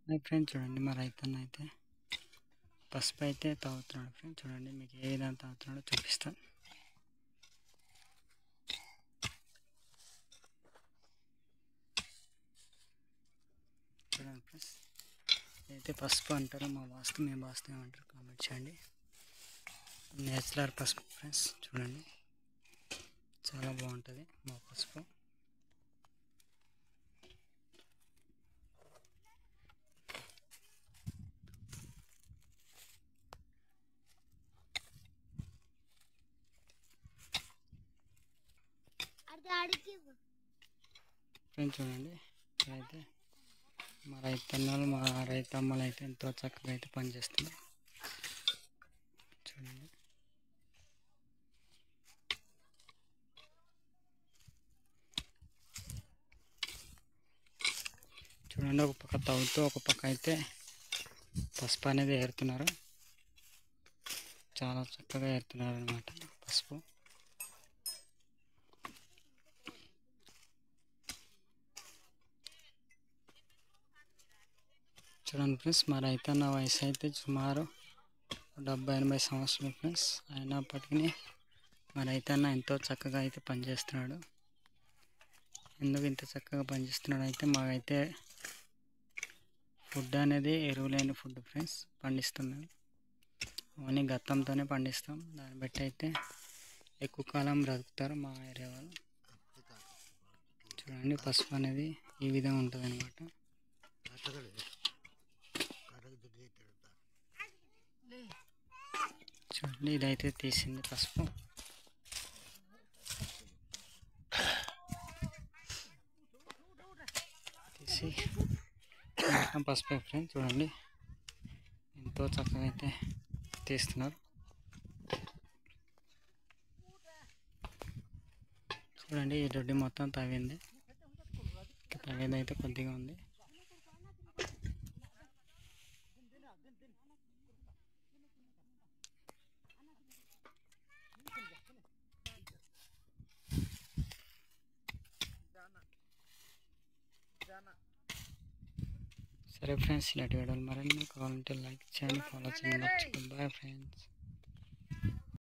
Hi friends, చూడండి మా రైతన్న అయితే పసుపు అయితే తాగుతున్నాడు. ఫ్రెండ్స్ చూడండి, మీకు ఏ విధంగా తాగుతున్నాడో చూపిస్తాను. చూడండి ఫ్రెండ్స్, అయితే పసుపు అంటారు, మా వాస్తు మేము వాస్తు ఏమంటారు కామెంట్ చేయండి. నేచురల్ పసుపు ఫ్రెండ్స్, చూడండి చాలా బాగుంటుంది మా పసుపు. ఫ్రెండ్స్ చూడండి, ఇక్కడైతే మా రైతన్నలు మా రైతమ్మలు అయితే ఎంతో చక్కగా అయితే పనిచేస్తున్నారు. చూడండి చూడండి, ఒక పక్క తవ్వుతూ ఒక పక్క అయితే పసుపు అనేది ఏరుతున్నారు. చాలా చక్కగా ఏరుతున్నారు అన్నమాట పసుపు. చూడండి ఫ్రెండ్స్, మా రైతన్న వయసు అయితే సుమారు 70-80 సంవత్సరాలు ఫ్రెండ్స్. అయినప్పటికీ మా రైతన్న ఎంతో చక్కగా అయితే పనిచేస్తున్నాడు. ఎందుకు ఇంత చక్కగా పనిచేస్తున్నాడు అంటే, మాకైతే ఫుడ్ అనేది ఎరువు లేని ఫుడ్ ఫ్రెండ్స్ పండిస్తున్నాం. అవన్నీ గత్తంతోనే పండిస్తాం. దాన్ని బట్టి అయితే ఎక్కువ కాలం బ్రతుకుతారు మా ఏరియా వాళ్ళు. చూడండి, పసుపు అనేది ఈ విధంగా ఉంటుంది అన్నమాట. చూడండి, ఇదైతే తీసింది పసుపు. తీసి పసుపు ఫ్రెండ్స్ చూడండి, ఎంతో చక్కగా అయితే తీస్తున్నారు. చూడండి, ఈ దొడ్డి మొత్తం తవ్వింది, తవ్వేది అయితే కొద్దిగా ఉంది. సరే ఫ్రెండ్స్, ఇలాంటి వీడియోలు మరిన్ని కావాలంటే లైక్ చేయండి, ఫాలో చేయండి. Bye friends.